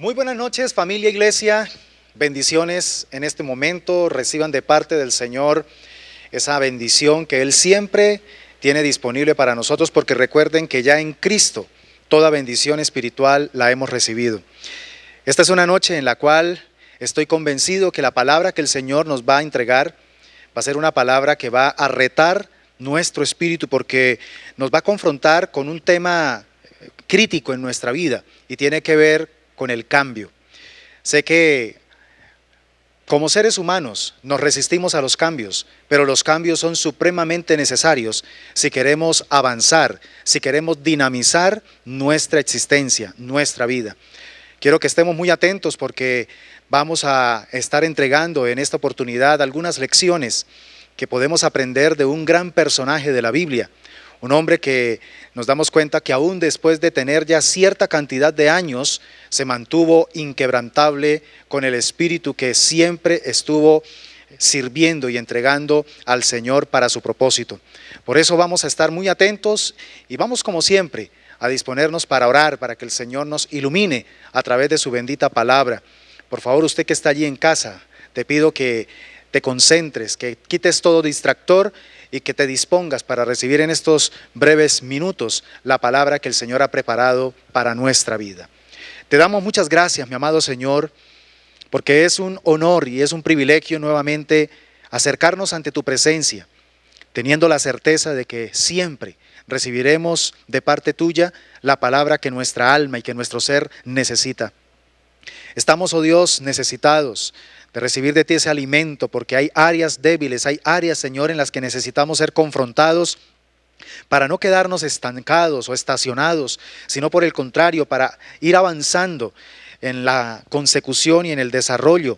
Muy buenas noches, familia, iglesia. Bendiciones en este momento. Reciban de parte del Señor esa bendición que Él siempre tiene disponible para nosotros, porque recuerden que ya en Cristo toda bendición espiritual la hemos recibido. Esta es una noche en la cual estoy convencido que la palabra que el Señor nos va a entregar va a ser una palabra que va a retar nuestro espíritu, porque nos va a confrontar con un tema crítico en nuestra vida y tiene que ver con el cambio. Sé que como seres humanos nos resistimos a los cambios, pero los cambios son supremamente necesarios si queremos avanzar, si queremos dinamizar nuestra existencia, nuestra vida. Quiero que estemos muy atentos porque vamos a estar entregando en esta oportunidad algunas lecciones que podemos aprender de un gran personaje de la Biblia. Un hombre que nos damos cuenta que aún después de tener ya cierta cantidad de años, se mantuvo inquebrantable con el espíritu que siempre estuvo sirviendo y entregando al Señor para su propósito. Por eso vamos a estar muy atentos y vamos, como siempre, a disponernos para orar, para que el Señor nos ilumine a través de su bendita palabra. Por favor, usted que está allí en casa, te pido que te concentres, que quites todo distractor y que te dispongas para recibir en estos breves minutos la palabra que el Señor ha preparado para nuestra vida. Te damos muchas gracias, mi amado Señor, porque es un honor y es un privilegio nuevamente acercarnos ante tu presencia, teniendo la certeza de que siempre recibiremos de parte tuya la palabra que nuestra alma y que nuestro ser necesita. Estamos, oh Dios, necesitados de recibir de ti ese alimento, porque hay áreas débiles, hay áreas, Señor, en las que necesitamos ser confrontados para no quedarnos estancados o estacionados, sino por el contrario, para ir avanzando en la consecución y en el desarrollo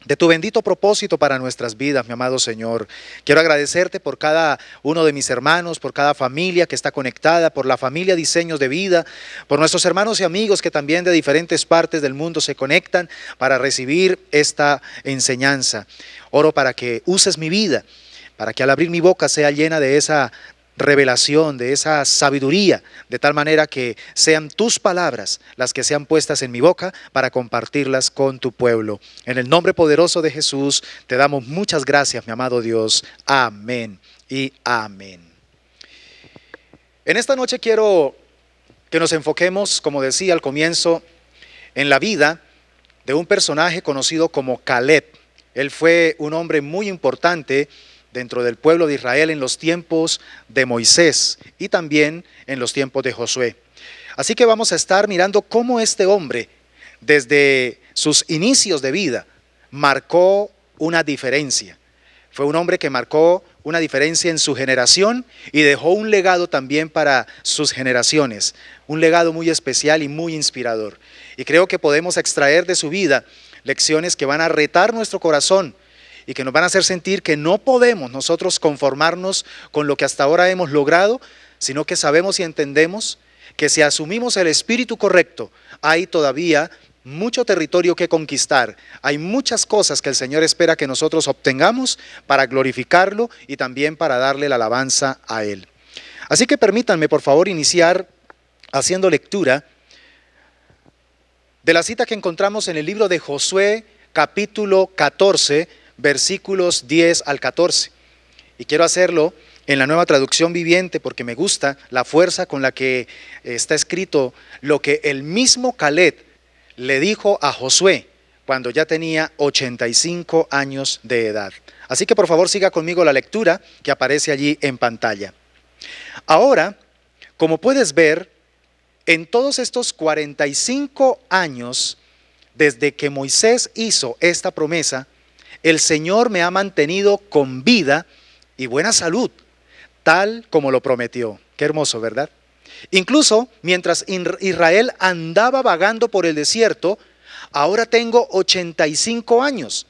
de tu bendito propósito para nuestras vidas, mi amado Señor. Quiero agradecerte por cada uno de mis hermanos, por cada familia que está conectada, por la familia Diseños de Vida, por nuestros hermanos y amigos que también de diferentes partes del mundo se conectan para recibir esta enseñanza. Oro para que uses mi vida, para que al abrir mi boca sea llena de esa revelación, de esa sabiduría, de tal manera que sean tus palabras las que sean puestas en mi boca para compartirlas con tu pueblo. En el nombre poderoso de Jesús te damos muchas gracias, mi amado Dios. Amén y amén. En esta noche quiero que nos enfoquemos, como decía al comienzo, en la vida de un personaje conocido como Caleb. Él fue un hombre muy importante dentro del pueblo de Israel en los tiempos de Moisés y también en los tiempos de Josué. Así que vamos a estar mirando cómo este hombre, desde sus inicios de vida, marcó una diferencia. Fue un hombre que marcó una diferencia en su generación y dejó un legado también para sus generaciones, un legado muy especial y muy inspirador. Y creo que podemos extraer de su vida lecciones que van a retar nuestro corazón y que nos van a hacer sentir que no podemos nosotros conformarnos con lo que hasta ahora hemos logrado, sino que sabemos y entendemos que si asumimos el espíritu correcto, hay todavía mucho territorio que conquistar. Hay muchas cosas que el Señor espera que nosotros obtengamos para glorificarlo y también para darle la alabanza a Él. Así que permítanme, por favor, iniciar haciendo lectura de la cita que encontramos en el libro de Josué, capítulo 14, versículos 10 al 14. Y quiero hacerlo en la Nueva Traducción Viviente porque me gusta la fuerza con la que está escrito lo que el mismo Caleb le dijo a Josué cuando ya tenía 85 años de edad. Así que por favor siga conmigo la lectura que aparece allí en pantalla. Ahora, como puedes ver, en todos estos 45 años desde que Moisés hizo esta promesa, el Señor me ha mantenido con vida y buena salud, tal como lo prometió. Qué hermoso, ¿verdad? Incluso mientras Israel andaba vagando por el desierto, ahora tengo 85 años.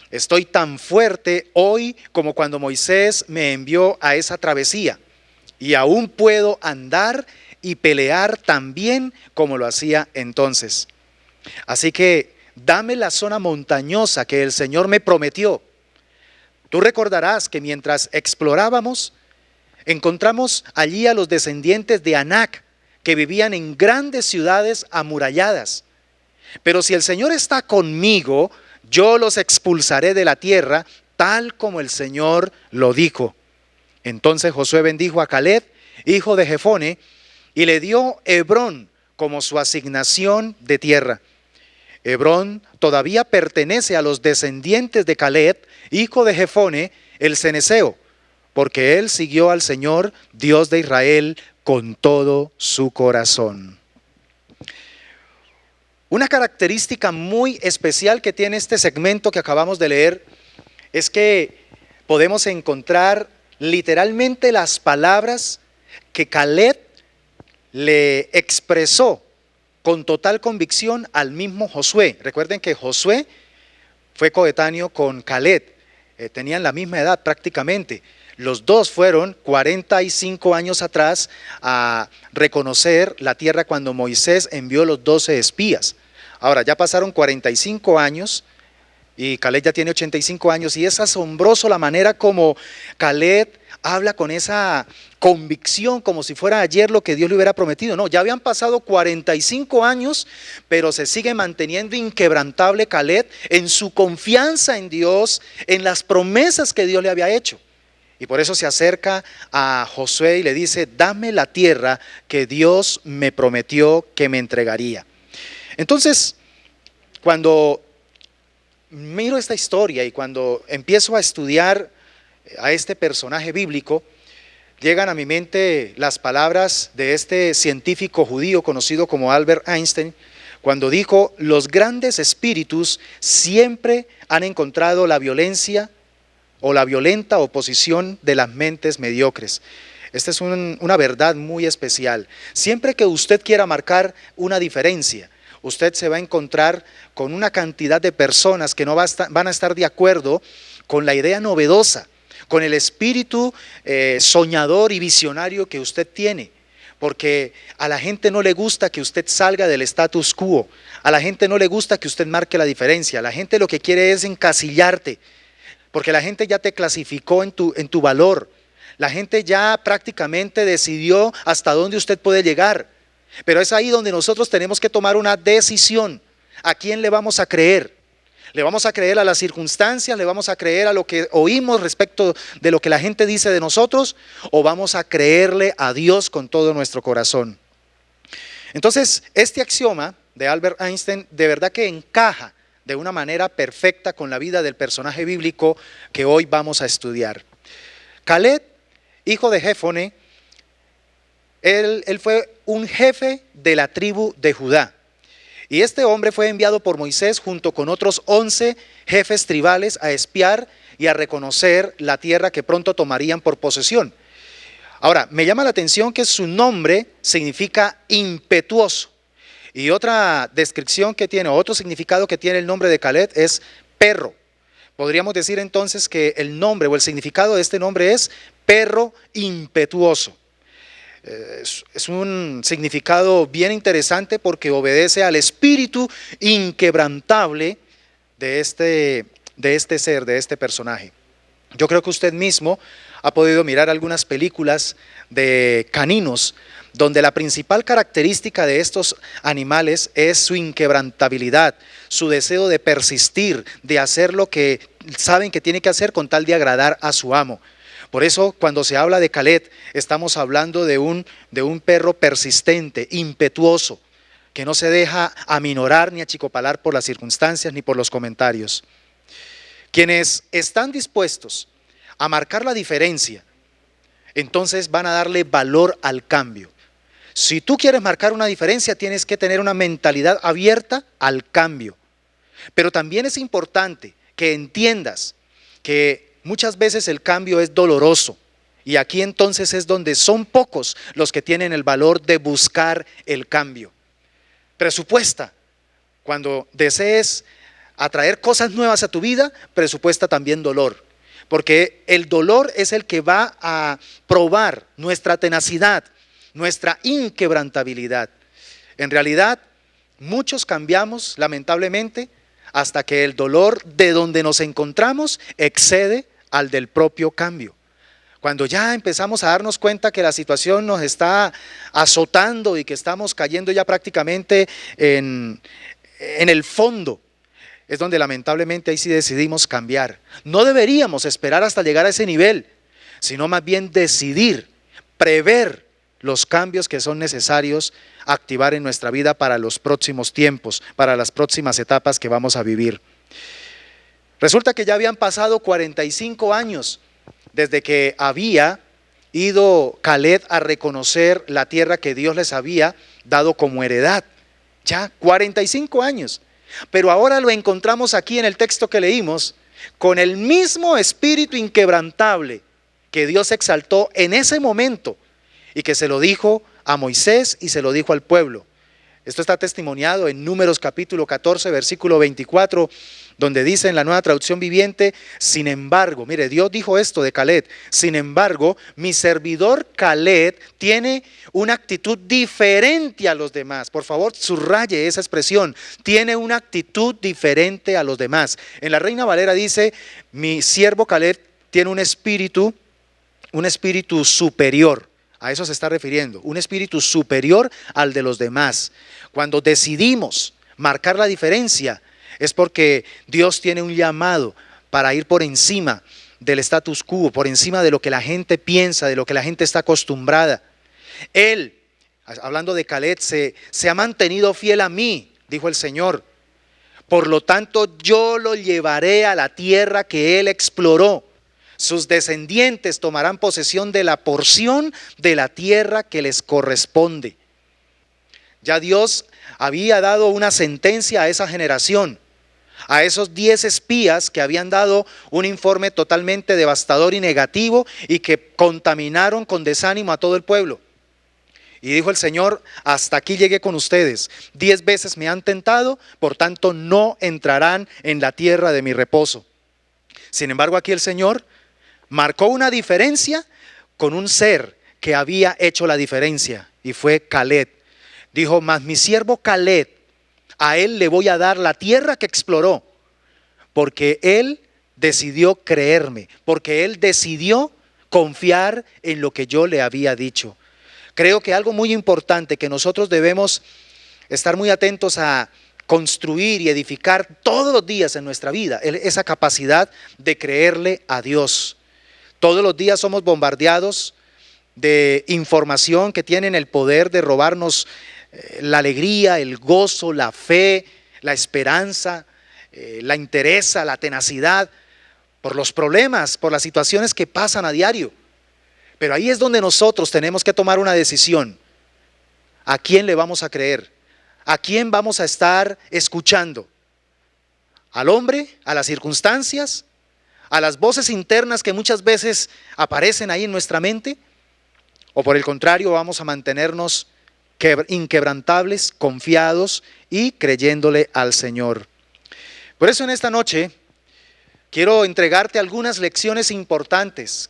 Estoy tan fuerte hoy como cuando Moisés me envió a esa travesía. Y aún puedo andar y pelear tan bien como lo hacía entonces. Así que dame la zona montañosa que el Señor me prometió. Tú recordarás que mientras explorábamos, encontramos allí a los descendientes de Anac, que vivían en grandes ciudades amuralladas. Pero si el Señor está conmigo, yo los expulsaré de la tierra, tal como el Señor lo dijo. Entonces Josué bendijo a Caleb, hijo de Jefone, y le dio Hebrón como su asignación de tierra. Hebrón todavía pertenece a los descendientes de Caleb, hijo de Jefone, el cenezeo, porque él siguió al Señor, Dios de Israel, con todo su corazón. Una característica muy especial que tiene este segmento que acabamos de leer es que podemos encontrar literalmente las palabras que Caleb le expresó con total convicción al mismo Josué. Recuerden que Josué fue coetáneo con Caleb, tenían la misma edad prácticamente. Los dos fueron 45 años atrás a reconocer la tierra cuando Moisés envió los 12 espías. Ahora, ya pasaron 45 años y Caleb ya tiene 85 años y es asombroso la manera como Caleb habla con esa convicción como si fuera ayer lo que Dios le hubiera prometido. No, ya habían pasado 45 años, pero se sigue manteniendo inquebrantable Caleb en su confianza en Dios, en las promesas que Dios le había hecho. Y por eso se acerca a Josué y le dice, dame la tierra que Dios me prometió que me entregaría. Entonces, cuando miro esta historia y cuando empiezo a estudiar a este personaje bíblico, llegan a mi mente las palabras de este científico judío conocido como Albert Einstein, cuando dijo, los grandes espíritus siempre han encontrado la violencia o la violenta oposición de las mentes mediocres. Esta es una verdad muy especial. Siempre que usted quiera marcar una diferencia, usted se va a encontrar con una cantidad de personas que no van a estar de acuerdo con la idea novedosa, con el espíritu soñador y visionario que usted tiene. Porque a la gente no le gusta que usted salga del status quo, a la gente no le gusta que usted marque la diferencia, a la gente lo que quiere es encasillarte, porque la gente ya te clasificó en tu valor, la gente ya prácticamente decidió hasta dónde usted puede llegar. Pero es ahí donde nosotros tenemos que tomar una decisión. ¿A quién le vamos a creer? ¿Le vamos a creer a las circunstancias? ¿Le vamos a creer a lo que oímos respecto de lo que la gente dice de nosotros? ¿O vamos a creerle a Dios con todo nuestro corazón? Entonces, este axioma de Albert Einstein de verdad que encaja de una manera perfecta con la vida del personaje bíblico que hoy vamos a estudiar. Caleb, hijo de Jefone, él fue un jefe de la tribu de Judá. Y este hombre fue enviado por Moisés junto con otros 11 jefes tribales a espiar y a reconocer la tierra que pronto tomarían por posesión. Ahora, me llama la atención que su nombre significa impetuoso. Y otra descripción que tiene, otro significado que tiene el nombre de Caleb es perro. Podríamos decir entonces que el nombre o el significado de este nombre es perro impetuoso. Es un significado bien interesante porque obedece al espíritu inquebrantable de este ser, de este personaje. Yo creo que usted mismo ha podido mirar algunas películas de caninos donde la principal característica de estos animales es su inquebrantabilidad, su deseo de persistir, de hacer lo que saben que tiene que hacer con tal de agradar a su amo. Por eso, cuando se habla de Caleb, estamos hablando de un perro persistente, impetuoso, que no se deja aminorar ni achicopalar por las circunstancias ni por los comentarios. Quienes están dispuestos a marcar la diferencia, entonces van a darle valor al cambio. Si tú quieres marcar una diferencia, tienes que tener una mentalidad abierta al cambio. Pero también es importante que entiendas que muchas veces el cambio es doloroso y aquí entonces es donde son pocos los que tienen el valor de buscar el cambio. Presupuesta. Cuando desees atraer cosas nuevas a tu vida, presupuesta también dolor. Porque el dolor es el que va a probar nuestra tenacidad, nuestra inquebrantabilidad. En realidad, muchos cambiamos, lamentablemente, hasta que el dolor de donde nos encontramos excede al del propio cambio. Cuando ya empezamos a darnos cuenta que la situación nos está azotando y que estamos cayendo ya prácticamente en en el fondo, es donde lamentablemente ahí sí decidimos cambiar. No deberíamos esperar hasta llegar a ese nivel, sino más bien decidir, prever los cambios que son necesarios activar en nuestra vida para los próximos tiempos, para las próximas etapas que vamos a vivir. Resulta que ya habían pasado 45 años desde que había ido Caleb a reconocer la tierra que Dios les había dado como heredad. Ya 45 años. Pero ahora lo encontramos aquí en el texto que leímos, con el mismo espíritu inquebrantable que Dios exaltó en ese momento y que se lo dijo a Moisés y se lo dijo al pueblo. Esto está testimoniado en Números capítulo 14, versículo 24, donde dice en la Nueva Traducción Viviente: sin embargo, mire, Dios dijo esto de Caleb: sin embargo, mi servidor Caleb tiene una actitud diferente a los demás. Por favor, subraye esa expresión: tiene una actitud diferente a los demás. En la Reina Valera dice: mi siervo Caleb tiene un espíritu superior. A eso se está refiriendo, un espíritu superior al de los demás. Cuando decidimos marcar la diferencia, es porque Dios tiene un llamado para ir por encima del status quo, por encima de lo que la gente piensa, de lo que la gente está acostumbrada. Él, hablando de Caleb, se ha mantenido fiel a mí, dijo el Señor. Por lo tanto, yo lo llevaré a la tierra que él exploró. Sus descendientes tomarán posesión de la porción de la tierra que les corresponde. Ya Dios había dado una sentencia a esa generación, a esos 10 espías que habían dado un informe totalmente devastador y negativo y que contaminaron con desánimo a todo el pueblo. Y dijo el Señor: hasta aquí llegué con ustedes, 10 veces me han tentado, por tanto no entrarán en la tierra de mi reposo. Sin embargo, aquí el Señor marcó una diferencia con un ser que había hecho la diferencia, y fue Caleb. Dijo: mas mi siervo Caleb, a él le voy a dar la tierra que exploró, porque él decidió creerme, porque él decidió confiar en lo que yo le había dicho. Creo que algo muy importante que nosotros debemos estar muy atentos a construir y edificar todos los días en nuestra vida, esa capacidad de creerle a Dios. Todos los días somos bombardeados de información que tienen el poder de robarnos la alegría, el gozo, la fe, la esperanza, la entereza, la tenacidad, por los problemas, por las situaciones que pasan a diario. Pero ahí es donde nosotros tenemos que tomar una decisión. ¿A quién le vamos a creer? ¿A quién vamos a estar escuchando? ¿Al hombre? ¿A las circunstancias? ¿A las voces internas que muchas veces aparecen ahí en nuestra mente? ¿O por el contrario vamos a mantenernos inquebrantables, confiados y creyéndole al Señor? Por eso en esta noche quiero entregarte algunas lecciones importantes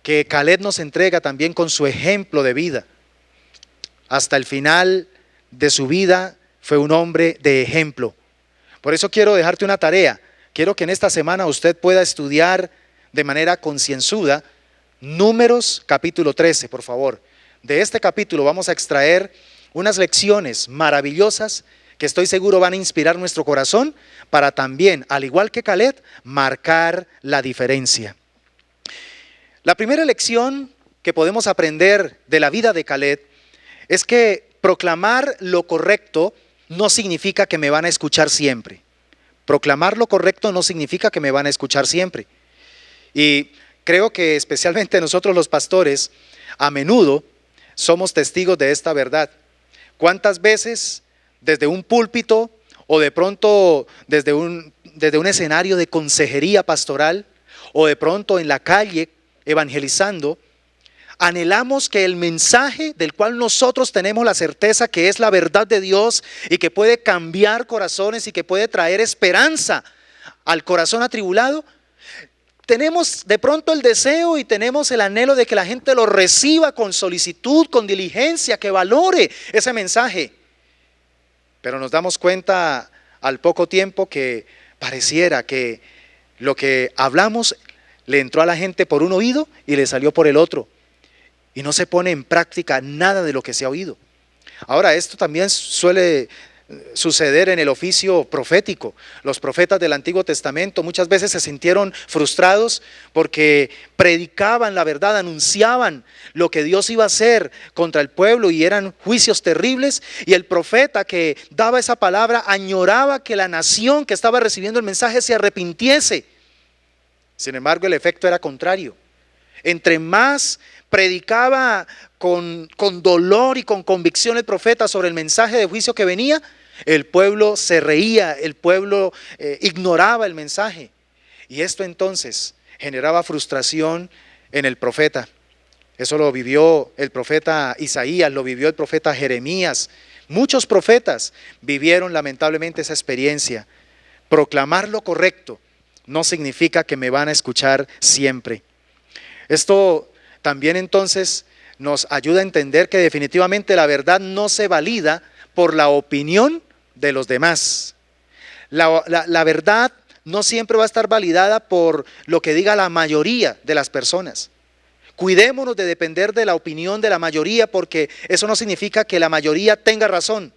que Caleb nos entrega también con su ejemplo de vida. Hasta el final de su vida fue un hombre de ejemplo. Por eso quiero dejarte una tarea. Quiero que en esta semana usted pueda estudiar de manera concienzuda Números capítulo 13, por favor. De este capítulo vamos a extraer unas lecciones maravillosas que estoy seguro van a inspirar nuestro corazón para también, al igual que Caleb, marcar la diferencia. La primera lección que podemos aprender de la vida de Caleb es que proclamar lo correcto no significa que me van a escuchar siempre. Proclamar lo correcto no significa que me van a escuchar siempre. Y creo que especialmente nosotros los pastores, a menudo somos testigos de esta verdad. ¿Cuántas veces desde un púlpito o de pronto desde un escenario de consejería pastoral o de pronto en la calle evangelizando, anhelamos que el mensaje del cual nosotros tenemos la certeza que es la verdad de Dios y que puede cambiar corazones y que puede traer esperanza al corazón atribulado, tenemos de pronto el deseo y tenemos el anhelo de que la gente lo reciba con solicitud, con diligencia, que valore ese mensaje? Pero nos damos cuenta al poco tiempo que pareciera que lo que hablamos le entró a la gente por un oído y le salió por el otro. Y no se pone en práctica nada de lo que se ha oído. Ahora, esto también suele suceder en el oficio profético. Los profetas del Antiguo Testamento muchas veces se sintieron frustrados porque predicaban la verdad, anunciaban lo que Dios iba a hacer contra el pueblo y eran juicios terribles, y el profeta que daba esa palabra añoraba que la nación que estaba recibiendo el mensaje se arrepintiese. Sin embargo, el efecto era contrario. Entre más predicaba con dolor y con convicción el profeta sobre el mensaje de juicio que venía, el pueblo se reía, el pueblo ignoraba el mensaje. Y esto entonces generaba frustración en el profeta. Eso lo vivió el profeta Isaías, lo vivió el profeta Jeremías. Muchos profetas vivieron lamentablemente esa experiencia. Proclamar lo correcto no significa que me van a escuchar siempre. Esto también entonces nos ayuda a entender que definitivamente la verdad no se valida por la opinión de los demás. La verdad no siempre va a estar validada por lo que diga la mayoría de las personas. Cuidémonos de depender de la opinión de la mayoría, porque eso no significa que la mayoría tenga razón.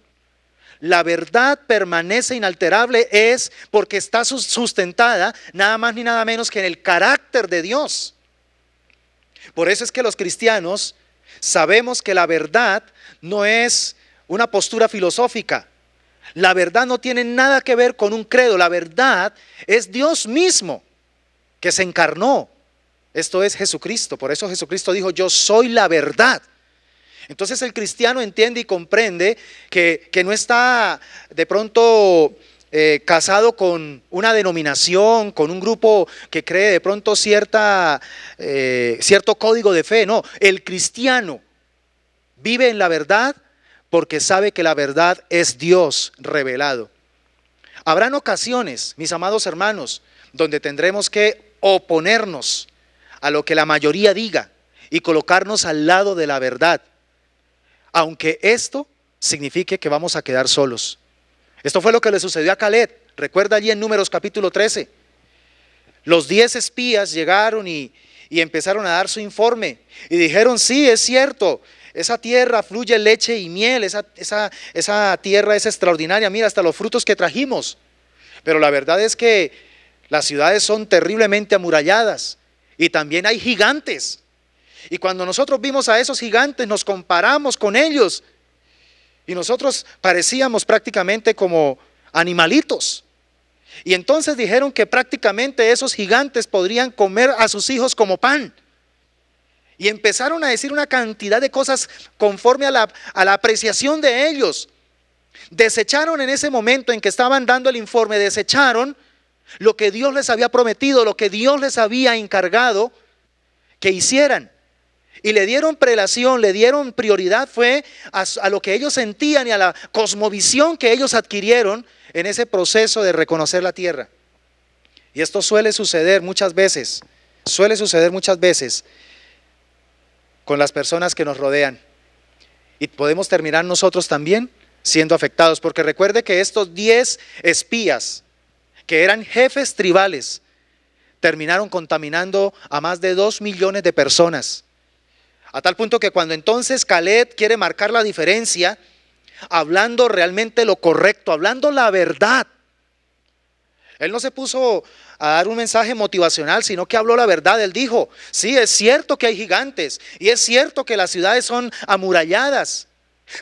La verdad permanece inalterable es porque está sustentada nada más ni nada menos que en el carácter de Dios. Por eso es que los cristianos sabemos que la verdad no es una postura filosófica. La verdad no tiene nada que ver con un credo. La verdad es Dios mismo que se encarnó. Esto es Jesucristo. Por eso Jesucristo dijo: yo soy la verdad. Entonces el cristiano entiende y comprende que no está de pronto casado con una denominación, con un grupo que cree de pronto cierto código de fe. No, el cristiano vive en la verdad porque sabe que la verdad es Dios revelado. Habrán ocasiones, mis amados hermanos, donde tendremos que oponernos a lo que la mayoría diga y colocarnos al lado de la verdad, aunque esto signifique que vamos a quedar solos. Esto fue lo que le sucedió a Caleb. Recuerda allí en Números capítulo 13. Los 10 espías llegaron y empezaron a dar su informe y dijeron: sí, es cierto, esa tierra fluye leche y miel, esa tierra es extraordinaria, mira hasta los frutos que trajimos. Pero la verdad es que las ciudades son terriblemente amuralladas y también hay gigantes. Y cuando nosotros vimos a esos gigantes, nos comparamos con ellos y nosotros parecíamos prácticamente como animalitos. Y entonces dijeron que prácticamente esos gigantes podrían comer a sus hijos como pan. Y empezaron a decir una cantidad de cosas conforme a la apreciación de ellos. Desecharon en ese momento en que estaban dando el informe, desecharon lo que Dios les había prometido, lo que Dios les había encargado que hicieran. Y le dieron prelación, le dieron prioridad fue a lo que ellos sentían y a la cosmovisión que ellos adquirieron en ese proceso de reconocer la tierra. Y esto suele suceder muchas veces con las personas que nos rodean. Y podemos terminar nosotros también siendo afectados, porque recuerde que estos 10 espías, que eran jefes tribales, terminaron contaminando a más de 2 millones de personas. A tal punto que cuando entonces Caleb quiere marcar la diferencia, hablando realmente lo correcto, hablando la verdad, él no se puso a dar un mensaje motivacional, sino que habló la verdad. Él dijo: sí, es cierto que hay gigantes y es cierto que las ciudades son amuralladas,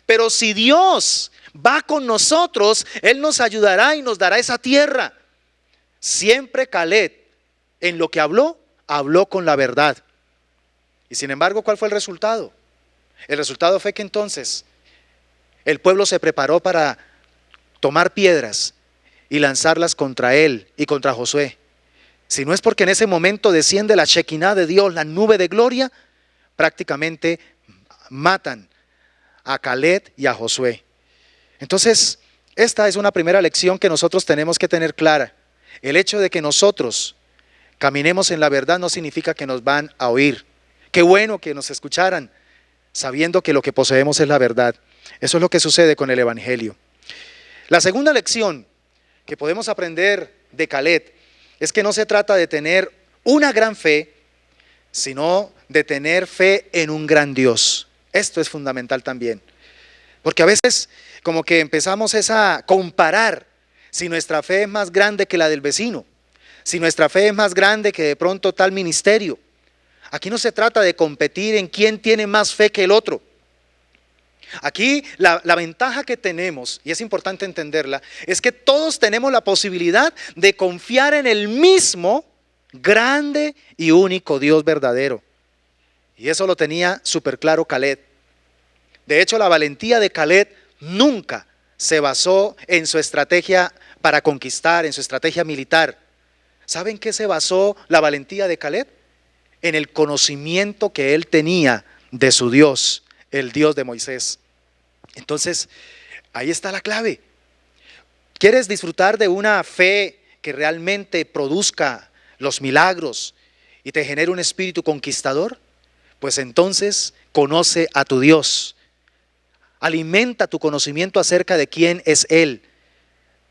pero si Dios va con nosotros, Él nos ayudará y nos dará esa tierra. Siempre Caleb, en lo que habló con la verdad. Y sin embargo, ¿cuál fue el resultado? El resultado fue que entonces el pueblo se preparó para tomar piedras y lanzarlas contra él y contra Josué. Si no es porque en ese momento desciende la Shekinah de Dios, la nube de gloria, prácticamente matan a Caleb y a Josué. Entonces, esta es una primera lección que nosotros tenemos que tener clara. El hecho de que nosotros caminemos en la verdad no significa que nos van a oír. Qué bueno que nos escucharan, sabiendo que lo que poseemos es la verdad. Eso es lo que sucede con el Evangelio. La segunda lección que podemos aprender de Caleb es que no se trata de tener una gran fe, sino de tener fe en un gran Dios. Esto es fundamental también. Porque a veces como que empezamos a comparar si nuestra fe es más grande que la del vecino, si nuestra fe es más grande que de pronto tal ministerio. Aquí no se trata de competir en quién tiene más fe que el otro. Aquí la ventaja que tenemos, y es importante entenderla, es que todos tenemos la posibilidad de confiar en el mismo grande y único Dios verdadero. Y eso lo tenía súper claro Caleb. De hecho, la valentía de Caleb nunca se basó en su estrategia para conquistar, en su estrategia militar. ¿Saben qué se basó la valentía de Caleb? En el conocimiento que él tenía de su Dios, el Dios de Moisés. Entonces, ahí está la clave. ¿Quieres disfrutar de una fe que realmente produzca los milagros y te genere un espíritu conquistador? Pues entonces conoce a tu Dios. Alimenta tu conocimiento acerca de quién es Él.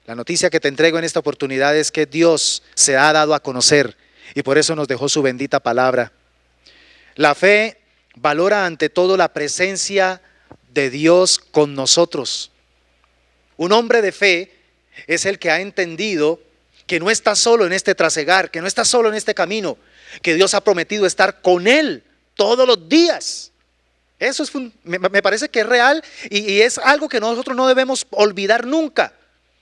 La noticia que te entrego en esta oportunidad es que Dios se ha dado a conocer y por eso nos dejó su bendita palabra. La fe valora ante todo la presencia de Dios con nosotros. Un hombre de fe es el que ha entendido que no está solo en este trasegar, que no está solo en este camino, que Dios ha prometido estar con él todos los días. Eso me parece que es real y es algo que nosotros no debemos olvidar nunca.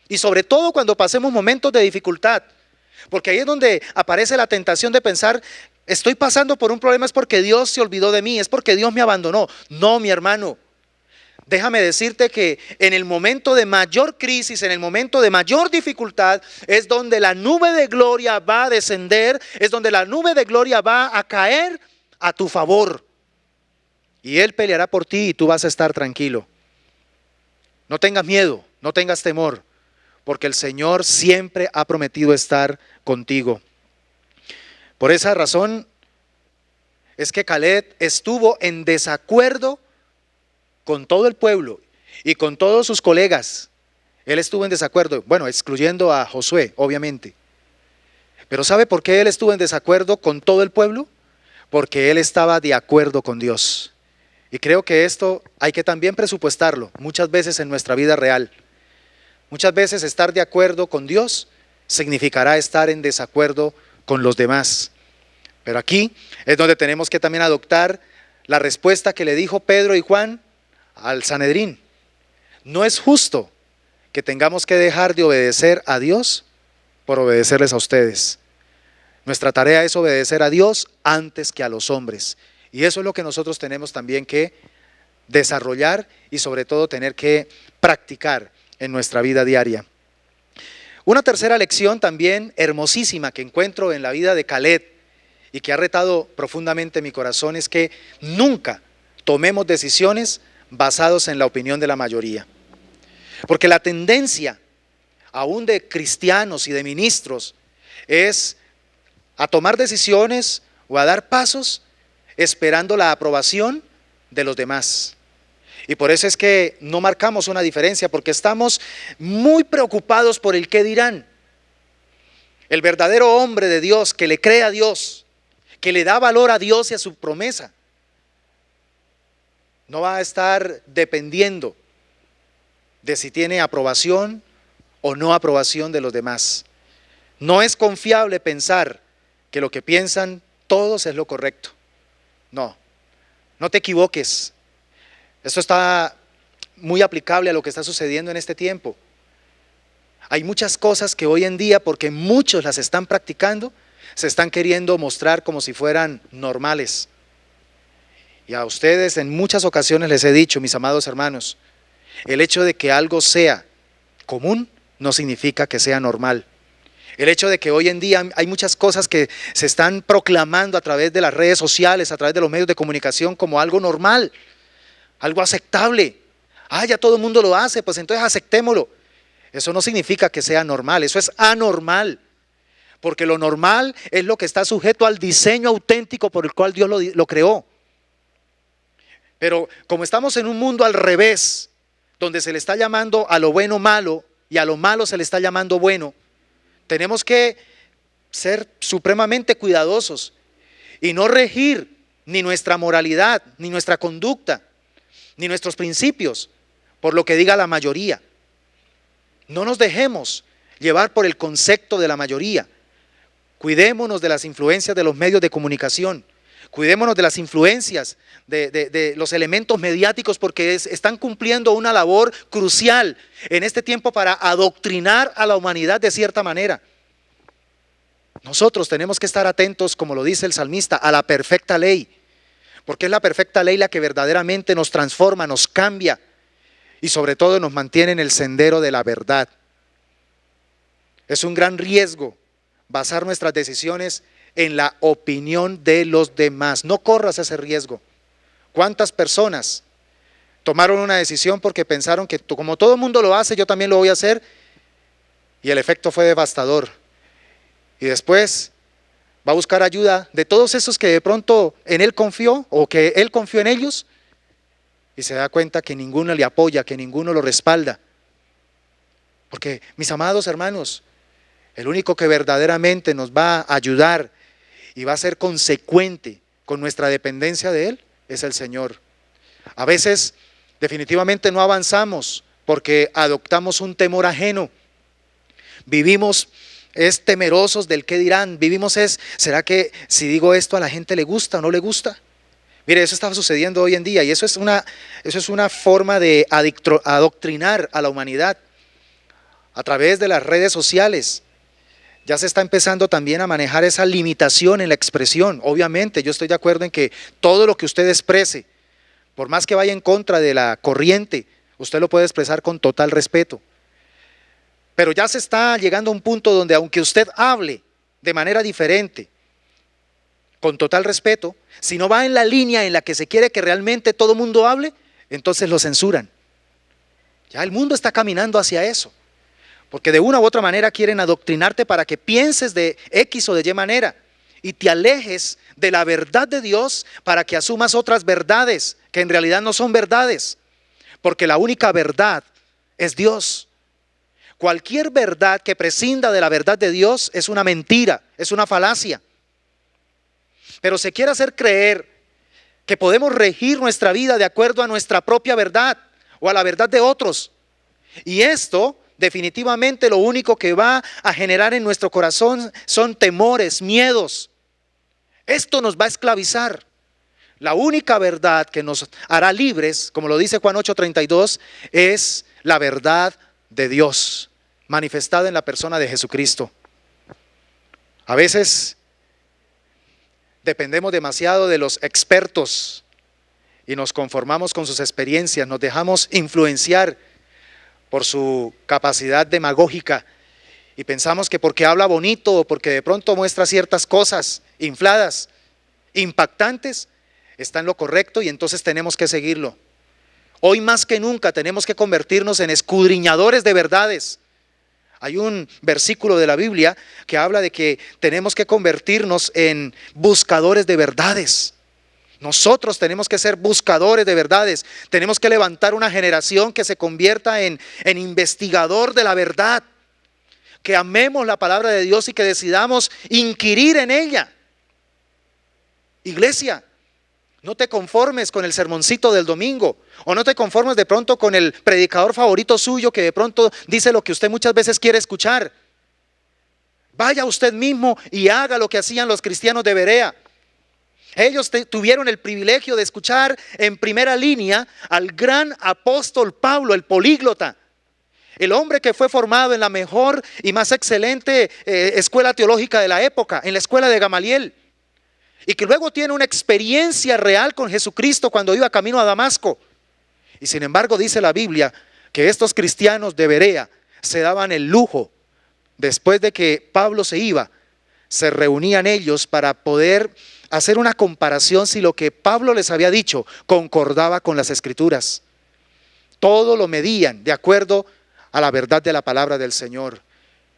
Y sobre todo cuando pasemos momentos de dificultad. Porque ahí es donde aparece la tentación de pensar, estoy pasando por un problema, es porque Dios se olvidó de mí, es porque Dios me abandonó. No, mi hermano. Déjame decirte que en el momento de mayor crisis, en el momento de mayor dificultad, es donde la nube de gloria va a descender, es donde la nube de gloria va a caer a tu favor. Y Él peleará por ti y tú vas a estar tranquilo. No tengas miedo, no tengas temor, porque el Señor siempre ha prometido estar contigo. Por esa razón es que Caleb estuvo en desacuerdo con todo el pueblo y con todos sus colegas. Él estuvo en desacuerdo, bueno, excluyendo a Josué, obviamente. Pero ¿sabe por qué él estuvo en desacuerdo con todo el pueblo? Porque él estaba de acuerdo con Dios. Y creo que esto hay que también presupuestarlo muchas veces en nuestra vida real. Muchas veces estar de acuerdo con Dios significará estar en desacuerdo con los demás. Pero aquí es donde tenemos que también adoptar la respuesta que le dijo Pedro y Juan al Sanedrín. No es justo que tengamos que dejar de obedecer a Dios por obedecerles a ustedes. Nuestra tarea es obedecer a Dios antes que a los hombres. Y eso es lo que nosotros tenemos también que desarrollar y sobre todo tener que practicar en nuestra vida diaria. Una tercera lección también hermosísima que encuentro en la vida de Caleb y que ha retado profundamente mi corazón es que nunca tomemos decisiones basados en la opinión de la mayoría. Porque la tendencia, aún de cristianos y de ministros, es a tomar decisiones o a dar pasos esperando la aprobación de los demás. Y por eso es que no marcamos una diferencia, porque estamos muy preocupados por el qué dirán. El verdadero hombre de Dios, que le cree a Dios, que le da valor a Dios y a su promesa, no va a estar dependiendo de si tiene aprobación o no aprobación de los demás. No es confiable pensar que lo que piensan todos es lo correcto. No, no te equivoques. Esto está muy aplicable a lo que está sucediendo en este tiempo. Hay muchas cosas que hoy en día, porque muchos las están practicando, se están queriendo mostrar como si fueran normales. Y a ustedes en muchas ocasiones les he dicho, mis amados hermanos, el hecho de que algo sea común no significa que sea normal. El hecho de que hoy en día hay muchas cosas que se están proclamando a través de las redes sociales, a través de los medios de comunicación como algo normal, algo aceptable. Ya todo el mundo lo hace, pues entonces aceptémoslo. Eso no significa que sea normal, eso es anormal. Porque lo normal es lo que está sujeto al diseño auténtico por el cual Dios lo creó. Pero como estamos en un mundo al revés, donde se le está llamando a lo bueno malo y a lo malo se le está llamando bueno, tenemos que ser supremamente cuidadosos y no regir ni nuestra moralidad, ni nuestra conducta, ni nuestros principios por lo que diga la mayoría. No nos dejemos llevar por el concepto de la mayoría. Cuidémonos de las influencias de los medios de comunicación. Cuidémonos de las influencias de los elementos mediáticos, porque están cumpliendo una labor crucial en este tiempo para adoctrinar a la humanidad de cierta manera. Nosotros tenemos que estar atentos, como lo dice el salmista, a la perfecta ley, porque es la perfecta ley la que verdaderamente nos transforma, nos cambia y sobre todo nos mantiene en el sendero de la verdad. Es un gran riesgo basar nuestras decisiones en la opinión de los demás. No corras ese riesgo. ¿Cuántas personas tomaron una decisión porque pensaron que como todo el mundo lo hace, yo también lo voy a hacer? Y el efecto fue devastador. Y después va a buscar ayuda de todos esos que de pronto en él confió o que él confió en ellos y se da cuenta que ninguno le apoya, que ninguno lo respalda. Porque, mis amados hermanos, el único que verdaderamente nos va a ayudar y va a ser consecuente con nuestra dependencia de Él es el Señor. A veces definitivamente no avanzamos porque adoptamos un temor ajeno. Vivimos temerosos del qué dirán. Vivimos ¿será que si digo esto a la gente le gusta o no le gusta? Mire, eso está sucediendo hoy en día y eso es una forma de adoctrinar a la humanidad a través de las redes sociales. Ya se está empezando también a manejar esa limitación en la expresión. Obviamente, yo estoy de acuerdo en que todo lo que usted exprese, por más que vaya en contra de la corriente, usted lo puede expresar con total respeto. Pero ya se está llegando a un punto donde aunque usted hable de manera diferente, con total respeto, si no va en la línea en la que se quiere que realmente todo el mundo hable, entonces lo censuran. Ya el mundo está caminando hacia eso. Porque de una u otra manera quieren adoctrinarte para que pienses de X o de Y manera y te alejes de la verdad de Dios para que asumas otras verdades que en realidad no son verdades. Porque la única verdad es Dios. Cualquier verdad que prescinda de la verdad de Dios es una mentira, es una falacia. Pero se quiere hacer creer que podemos regir nuestra vida de acuerdo a nuestra propia verdad o a la verdad de otros. Y esto definitivamente lo único que va a generar en nuestro corazón son temores, miedos. Esto nos va a esclavizar. La única verdad que nos hará libres, como lo dice Juan 8:32, es la verdad de Dios, manifestada en la persona de Jesucristo. A veces dependemos demasiado de los expertos y nos conformamos con sus experiencias, nos dejamos influenciar por su capacidad demagógica y pensamos que porque habla bonito o porque de pronto muestra ciertas cosas infladas, impactantes, está en lo correcto y entonces tenemos que seguirlo. Hoy más que nunca tenemos que convertirnos en escudriñadores de verdades. Hay un versículo de la Biblia que habla de que tenemos que convertirnos en buscadores de verdades. Nosotros tenemos que ser buscadores de verdades. Tenemos que levantar una generación que se convierta en investigador de la verdad. Que amemos la palabra de Dios y que decidamos inquirir en ella. Iglesia, no te conformes con el sermoncito del domingo. O no te conformes de pronto con el predicador favorito suyo que de pronto dice lo que usted muchas veces quiere escuchar. Vaya usted mismo y haga lo que hacían los cristianos de Berea. Ellos tuvieron el privilegio de escuchar en primera línea al gran apóstol Pablo, el políglota, el hombre que fue formado en la mejor y más excelente escuela teológica de la época, en la escuela de Gamaliel, y que luego tiene una experiencia real con Jesucristo cuando iba camino a Damasco. Y sin embargo dice la Biblia que estos cristianos de Berea se daban el lujo, después de que Pablo se iba, se reunían ellos para poder hacer una comparación si lo que Pablo les había dicho concordaba con las Escrituras. Todo lo medían de acuerdo a la verdad de la palabra del Señor.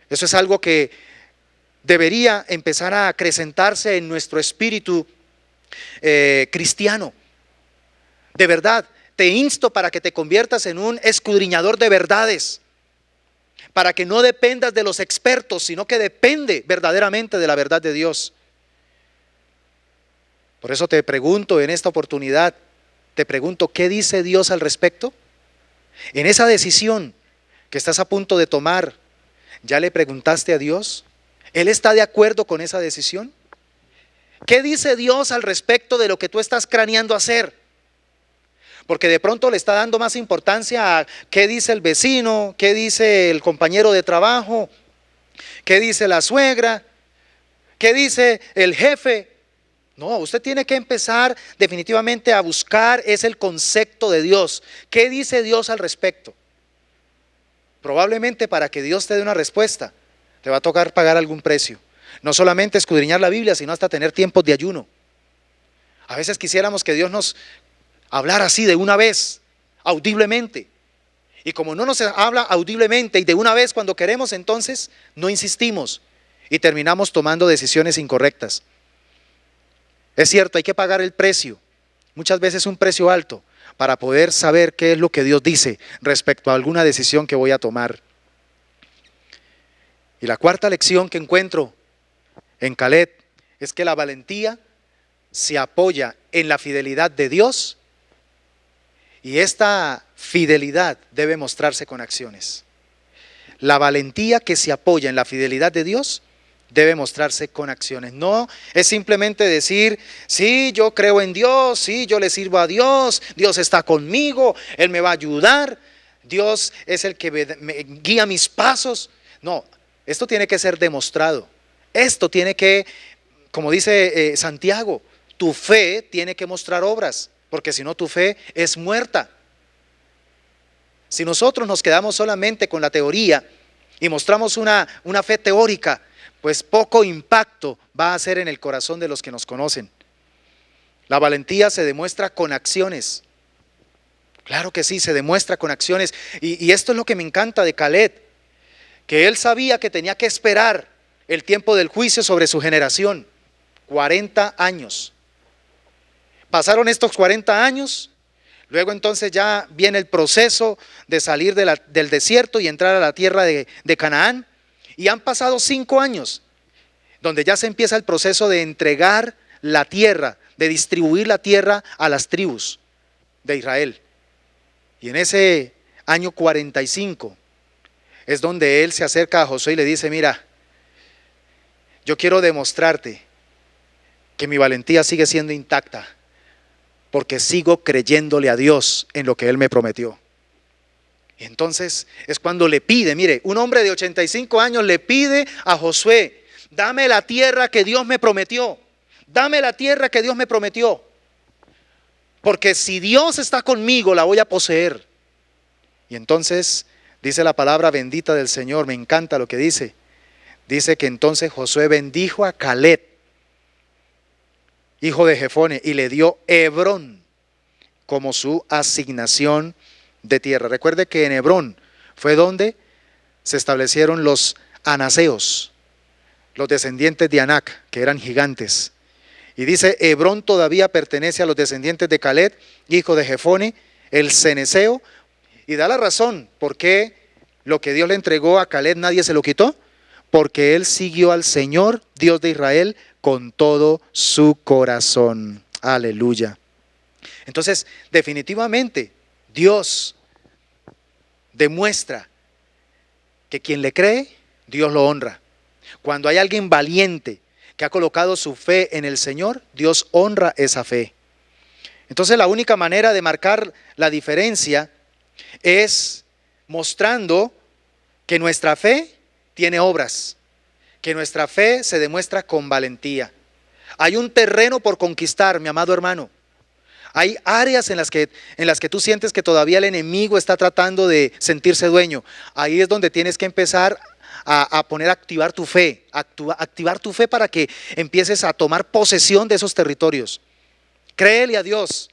Eso es algo que debería empezar a acrecentarse en nuestro espíritu cristiano. De verdad, te insto para que te conviertas en un escudriñador de verdades, para que no dependas de los expertos, sino que depende verdaderamente de la verdad de Dios. Por eso te pregunto en esta oportunidad, te pregunto, ¿qué dice Dios al respecto? En esa decisión que estás a punto de tomar, ¿ya le preguntaste a Dios? ¿Él está de acuerdo con esa decisión? ¿Qué dice Dios al respecto de lo que tú estás craneando hacer? Porque de pronto le está dando más importancia a qué dice el vecino, qué dice el compañero de trabajo, qué dice la suegra, qué dice el jefe. No, usted tiene que empezar definitivamente a buscar es el concepto de Dios. ¿Qué dice Dios al respecto? Probablemente para que Dios te dé una respuesta, te va a tocar pagar algún precio. No solamente escudriñar la Biblia, sino hasta tener tiempos de ayuno. A veces quisiéramos que Dios nos hablara así de una vez, audiblemente. Y como no nos habla audiblemente y de una vez cuando queremos, entonces no insistimos y terminamos tomando decisiones incorrectas. Es cierto, hay que pagar el precio, muchas veces un precio alto, para poder saber qué es lo que Dios dice respecto a alguna decisión que voy a tomar. Y la cuarta lección que encuentro en Caleb es que la valentía se apoya en la fidelidad de Dios y esta fidelidad debe mostrarse con acciones. La valentía que se apoya en la fidelidad de Dios debe mostrarse con acciones. No es simplemente decir, sí, yo creo en Dios, sí, yo le sirvo a Dios, Dios está conmigo, Él me va a ayudar, Dios es el que me guía mis pasos. No, esto tiene que ser demostrado. Esto tiene que, como dice Santiago, tu fe tiene que mostrar obras, porque si no tu fe es muerta. Si nosotros nos quedamos solamente con la teoría y mostramos una fe teórica, pues poco impacto va a hacer en el corazón de los que nos conocen. La valentía se demuestra con acciones. Claro que sí, se demuestra con acciones. Y esto es lo que me encanta de Caleb, que él sabía que tenía que esperar el tiempo del juicio sobre su generación. 40 años. Pasaron estos 40 años, luego entonces ya viene el proceso de salir del desierto y entrar a la tierra de Canaán. Y han pasado 5 años, donde ya se empieza el proceso de entregar la tierra, de distribuir la tierra a las tribus de Israel. Y en ese año 45 es donde él se acerca a Josué y le dice, mira, yo quiero demostrarte que mi valentía sigue siendo intacta, porque sigo creyéndole a Dios en lo que Él me prometió. Y entonces es cuando le pide, mire, un hombre de 85 años le pide a Josué, dame la tierra que Dios me prometió, dame la tierra que Dios me prometió, porque si Dios está conmigo la voy a poseer. Y entonces dice la palabra bendita del Señor, me encanta lo que dice. Dice que entonces Josué bendijo a Caleb, hijo de Jefone, y le dio Hebrón como su asignación de tierra. Recuerde que en Hebrón fue donde se establecieron los anaseos, los descendientes de Anac, que eran gigantes. Y dice, Hebrón todavía pertenece a los descendientes de Caleb, hijo de Jefone, el ceneseo, y da la razón por qué lo que Dios le entregó a Caleb nadie se lo quitó, porque él siguió al Señor, Dios de Israel, con todo su corazón. Aleluya. Entonces, definitivamente, Dios demuestra que quien le cree, Dios lo honra. Cuando hay alguien valiente que ha colocado su fe en el Señor, Dios honra esa fe. Entonces, la única manera de marcar la diferencia es mostrando que nuestra fe tiene obras, que nuestra fe se demuestra con valentía. Hay un terreno por conquistar, mi amado hermano. Hay áreas en las que tú sientes que todavía el enemigo está tratando de sentirse dueño. Ahí es donde tienes que empezar a poner a activar tu fe, activar tu fe para que empieces a tomar posesión de esos territorios. Créele a Dios.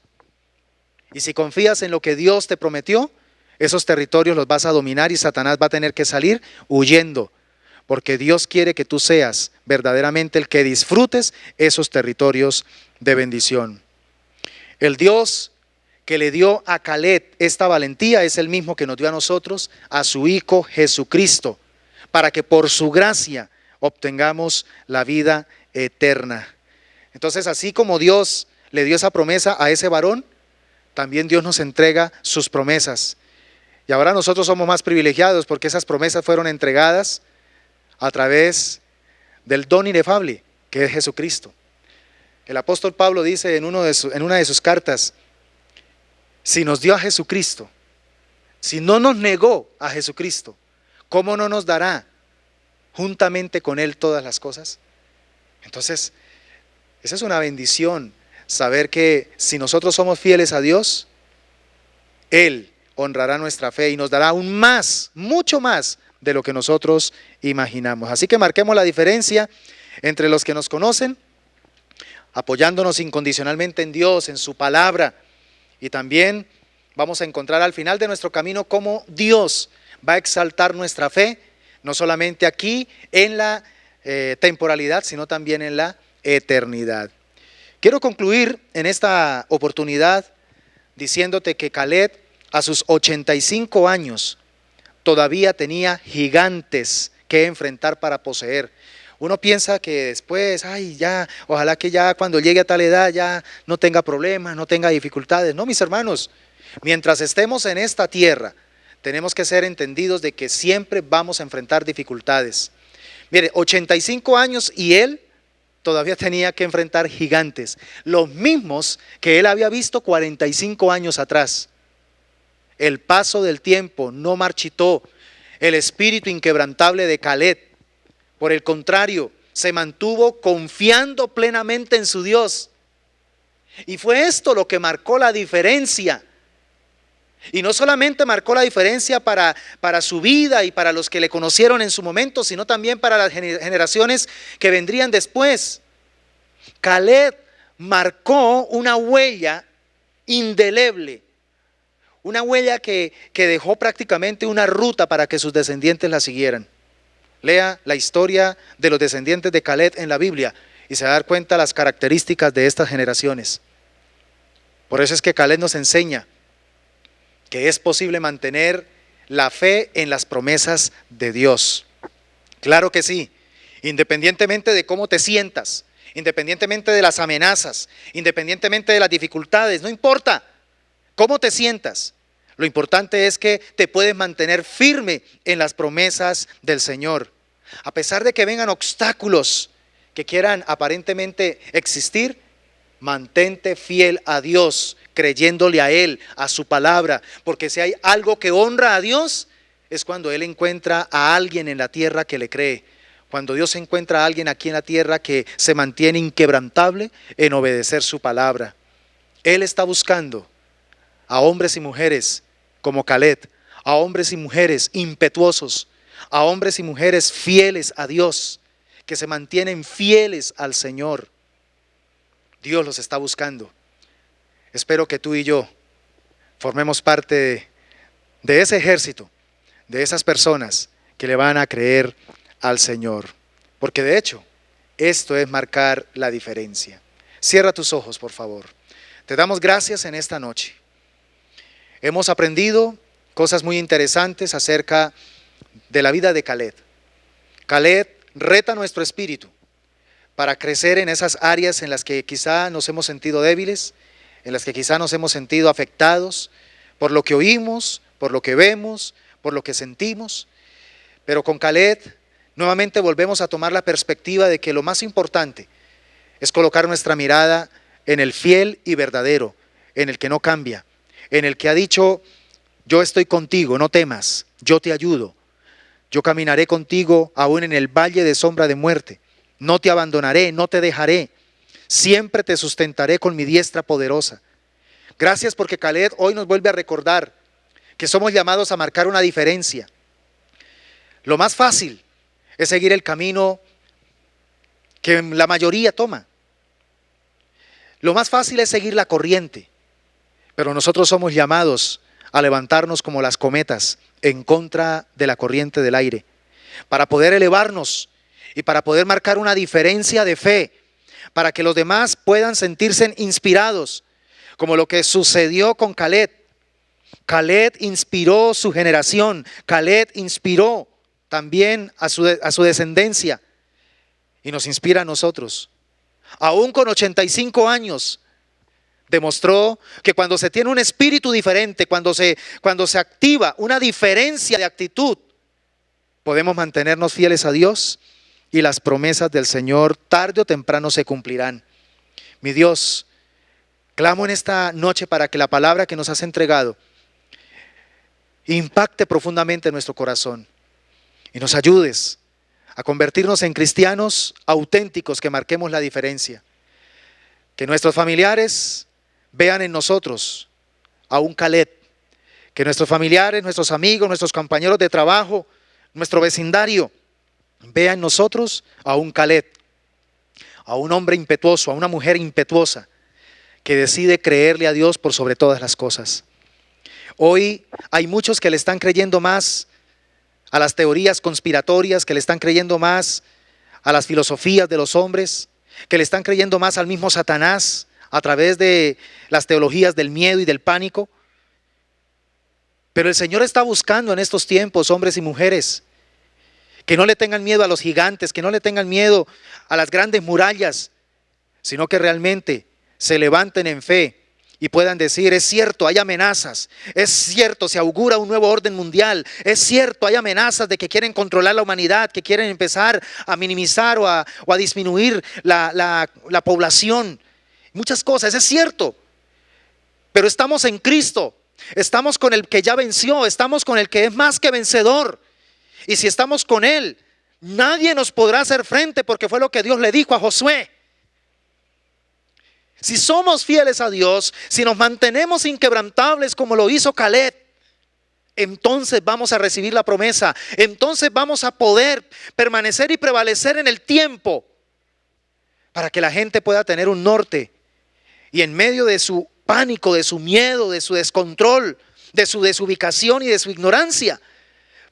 Y si confías en lo que Dios te prometió, esos territorios los vas a dominar y Satanás va a tener que salir huyendo. Porque Dios quiere que tú seas verdaderamente el que disfrutes esos territorios de bendición. El Dios que le dio a Caleb esta valentía es el mismo que nos dio a nosotros, a su Hijo Jesucristo, para que por su gracia obtengamos la vida eterna. Entonces, así como Dios le dio esa promesa a ese varón, también Dios nos entrega sus promesas. Y ahora nosotros somos más privilegiados porque esas promesas fueron entregadas a través del don inefable que es Jesucristo. El apóstol Pablo dice en una de sus cartas, si nos dio a Jesucristo, si no nos negó a Jesucristo, ¿cómo no nos dará juntamente con Él todas las cosas? Entonces, esa es una bendición, saber que si nosotros somos fieles a Dios, Él honrará nuestra fe y nos dará aún más, mucho más de lo que nosotros imaginamos. Así que marquemos la diferencia entre los que nos conocen, apoyándonos incondicionalmente en Dios, en su palabra, y también vamos a encontrar al final de nuestro camino cómo Dios va a exaltar nuestra fe, no solamente aquí en la temporalidad, sino también en la eternidad. Quiero concluir en esta oportunidad diciéndote que Caleb a sus 85 años todavía tenía gigantes que enfrentar para poseer. Uno piensa que después, ojalá que ya cuando llegue a tal edad ya no tenga problemas, no tenga dificultades. No, mis hermanos, mientras estemos en esta tierra, tenemos que ser entendidos de que siempre vamos a enfrentar dificultades. Mire, 85 años y él todavía tenía que enfrentar gigantes, los mismos que él había visto 45 años atrás. El paso del tiempo no marchitó el espíritu inquebrantable de Caleb. Por el contrario, se mantuvo confiando plenamente en su Dios. Y fue esto lo que marcó la diferencia. Y no solamente marcó la diferencia para su vida y para los que le conocieron en su momento, sino también para las generaciones que vendrían después. Caleb marcó una huella indeleble, una huella que dejó prácticamente una ruta para que sus descendientes la siguieran. Lea la historia de los descendientes de Caleb en la Biblia y se va a dar cuenta de las características de estas generaciones. Por eso es que Caleb nos enseña que es posible mantener la fe en las promesas de Dios. Claro que sí, independientemente de cómo te sientas, independientemente de las amenazas, independientemente de las dificultades, no importa cómo te sientas. Lo importante es que te puedes mantener firme en las promesas del Señor. A pesar de que vengan obstáculos que quieran aparentemente existir, mantente fiel a Dios, creyéndole a Él, a su palabra. Porque si hay algo que honra a Dios, es cuando Él encuentra a alguien en la tierra que le cree. Cuando Dios encuentra a alguien aquí en la tierra que se mantiene inquebrantable en obedecer su palabra. Él está buscando a hombres y mujeres como Caleb, a hombres y mujeres impetuosos, a hombres y mujeres fieles a Dios, que se mantienen fieles al Señor. Dios los está buscando. Espero que tú y yo formemos parte de ese ejército, de esas personas que le van a creer al Señor. Porque de hecho, esto es marcar la diferencia. Cierra tus ojos, por favor. Te damos gracias en esta noche. Hemos aprendido cosas muy interesantes acerca de la vida de Caleb. Caleb reta nuestro espíritu para crecer en esas áreas en las que quizá nos hemos sentido débiles, en las que quizá nos hemos sentido afectados por lo que oímos, por lo que vemos, por lo que sentimos. Pero con Caleb nuevamente volvemos a tomar la perspectiva de que lo más importante es colocar nuestra mirada en el fiel y verdadero, en el que no cambia, en el que ha dicho, yo estoy contigo, no temas, yo te ayudo, yo caminaré contigo aún en el valle de sombra de muerte, no te abandonaré, no te dejaré, siempre te sustentaré con mi diestra poderosa. Gracias porque Caleb hoy nos vuelve a recordar que somos llamados a marcar una diferencia. Lo más fácil es seguir el camino que la mayoría toma. Lo más fácil es seguir la corriente. Pero nosotros somos llamados a levantarnos como las cometas en contra de la corriente del aire, para poder elevarnos y para poder marcar una diferencia de fe, para que los demás puedan sentirse inspirados, como lo que sucedió con Caleb. Caleb inspiró su generación, Caleb inspiró también a su descendencia y nos inspira a nosotros. Aún con 85 años, demostró que cuando se tiene un espíritu diferente, cuando se activa una diferencia de actitud, podemos mantenernos fieles a Dios y las promesas del Señor tarde o temprano se cumplirán. Mi Dios, clamo en esta noche para que la palabra que nos has entregado impacte profundamente en nuestro corazón y nos ayudes a convertirnos en cristianos auténticos que marquemos la diferencia. Que nuestros familiares vean en nosotros a un Caleb. Que nuestros familiares, nuestros amigos, nuestros compañeros de trabajo, nuestro vecindario, vean en nosotros a un Caleb, a un hombre impetuoso, a una mujer impetuosa, que decide creerle a Dios por sobre todas las cosas. Hoy hay muchos que le están creyendo más a las teorías conspiratorias, que le están creyendo más a las filosofías de los hombres, que le están creyendo más al mismo Satanás a través de las teologías del miedo y del pánico. Pero el Señor está buscando en estos tiempos hombres y mujeres que no le tengan miedo a los gigantes, que no le tengan miedo a las grandes murallas, sino que realmente se levanten en fe y puedan decir: es cierto, hay amenazas, es cierto, se augura un nuevo orden mundial, es cierto, hay amenazas de que quieren controlar la humanidad, que quieren empezar a minimizar o a disminuir la población, muchas cosas, es cierto, pero estamos en Cristo, estamos con el que ya venció, estamos con el que es más que vencedor, y si estamos con Él, nadie nos podrá hacer frente, porque fue lo que Dios le dijo a Josué. Si somos fieles a Dios, si nos mantenemos inquebrantables como lo hizo Caleb, entonces vamos a recibir la promesa, entonces vamos a poder permanecer y prevalecer en el tiempo, para que la gente pueda tener un norte y en medio de su pánico, de su miedo, de su descontrol, de su desubicación y de su ignorancia,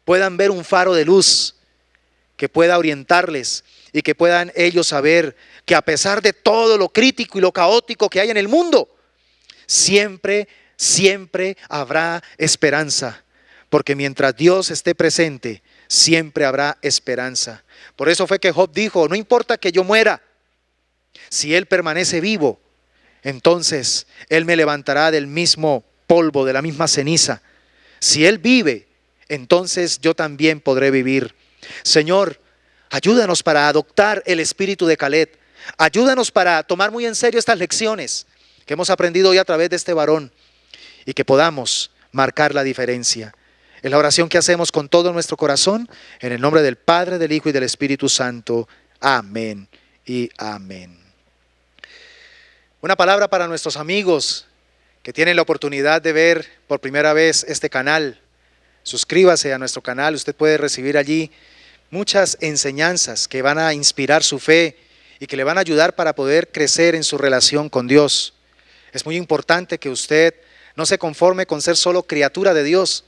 puedan ver un faro de luz que pueda orientarles y que puedan ellos saber que a pesar de todo lo crítico y lo caótico que hay en el mundo, siempre habrá esperanza, porque mientras Dios esté presente, siempre habrá esperanza. Por eso fue que Job dijo: no importa que yo muera, si Él permanece vivo, entonces Él me levantará del mismo polvo, de la misma ceniza. Si Él vive, entonces yo también podré vivir. Señor, ayúdanos para adoptar el espíritu de Caleb. Ayúdanos para tomar muy en serio estas lecciones que hemos aprendido hoy a través de este varón y que podamos marcar la diferencia. Es la oración que hacemos con todo nuestro corazón, en el nombre del Padre, del Hijo y del Espíritu Santo. Amén y amén. Una palabra para nuestros amigos que tienen la oportunidad de ver por primera vez este canal. Suscríbase a nuestro canal, usted puede recibir allí muchas enseñanzas que van a inspirar su fe y que le van a ayudar para poder crecer en su relación con Dios. Es muy importante que usted no se conforme con ser solo criatura de Dios.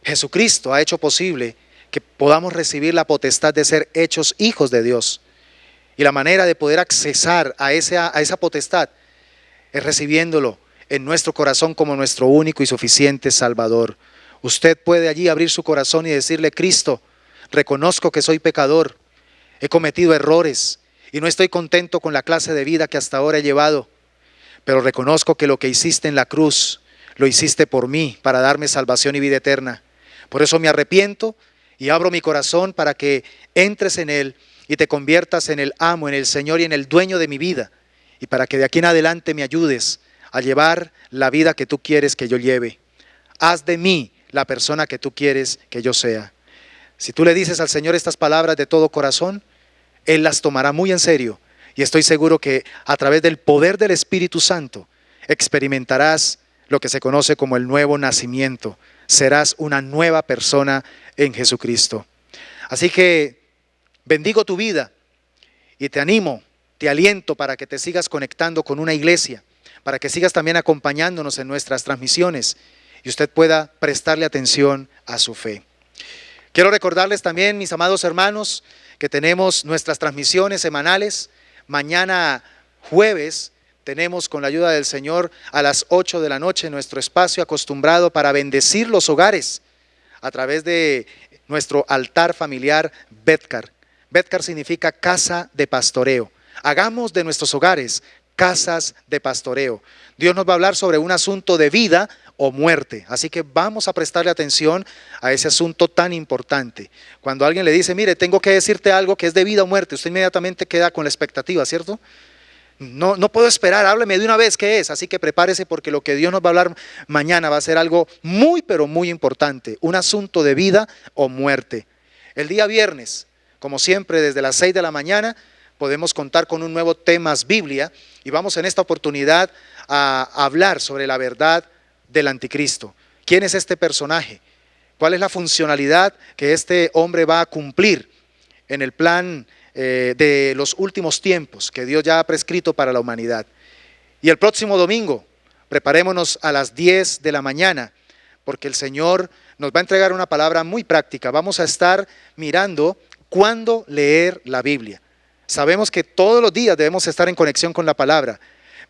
Jesucristo ha hecho posible que podamos recibir la potestad de ser hechos hijos de Dios. Y la manera de poder accesar a esa potestad es recibiéndolo en nuestro corazón como nuestro único y suficiente Salvador. Usted puede allí abrir su corazón y decirle: Cristo, reconozco que soy pecador, he cometido errores y no estoy contento con la clase de vida que hasta ahora he llevado, pero reconozco que lo que hiciste en la cruz, lo hiciste por mí, para darme salvación y vida eterna. Por eso me arrepiento y abro mi corazón para que entres en él y te conviertas en el amo, en el Señor y en el dueño de mi vida, y para que de aquí en adelante me ayudes a llevar la vida que tú quieres que yo lleve. Haz de mí la persona que tú quieres que yo sea. Si tú le dices al Señor estas palabras de todo corazón, Él las tomará muy en serio, y estoy seguro que a través del poder del Espíritu Santo experimentarás lo que se conoce como el nuevo nacimiento. Serás una nueva persona en Jesucristo. Así que bendigo tu vida y te animo, te aliento para que te sigas conectando con una iglesia, para que sigas también acompañándonos en nuestras transmisiones y usted pueda prestarle atención a su fe. Quiero recordarles también, mis amados hermanos, que tenemos nuestras transmisiones semanales. Mañana jueves tenemos, con la ayuda del Señor, a las 8 de la noche nuestro espacio acostumbrado para bendecir los hogares a través de nuestro altar familiar Betcar. Betcar significa casa de pastoreo. Hagamos de nuestros hogares casas de pastoreo. Dios nos va a hablar sobre un asunto de vida o muerte. Así que vamos a prestarle atención a ese asunto tan importante. Cuando alguien le dice, mire, tengo que decirte algo que es de vida o muerte, usted inmediatamente queda con la expectativa, ¿cierto? No puedo esperar, hábleme de una vez qué es. Así que prepárese, porque lo que Dios nos va a hablar mañana va a ser algo muy, pero muy importante. Un asunto de vida o muerte. El día viernes, como siempre, desde las 6 de la mañana, podemos contar con un nuevo Temas Biblia, y vamos en esta oportunidad a hablar sobre la verdad del anticristo. ¿Quién es este personaje? ¿Cuál es la funcionalidad que este hombre va a cumplir en el plan de los últimos tiempos que Dios ya ha prescrito para la humanidad? Y el próximo domingo, preparémonos a las 10 de la mañana, porque el Señor nos va a entregar una palabra muy práctica. Vamos a estar mirando cuándo leer la Biblia. Sabemos que todos los días debemos estar en conexión con la palabra,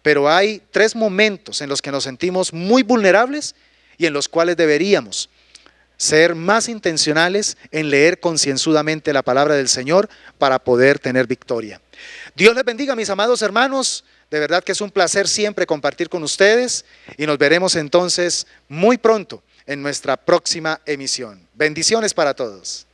pero hay 3 momentos en los que nos sentimos muy vulnerables y en los cuales deberíamos ser más intencionales en leer concienzudamente la palabra del Señor para poder tener victoria. Dios les bendiga, mis amados hermanos. De verdad que es un placer siempre compartir con ustedes, y nos veremos entonces muy pronto en nuestra próxima emisión. Bendiciones para todos.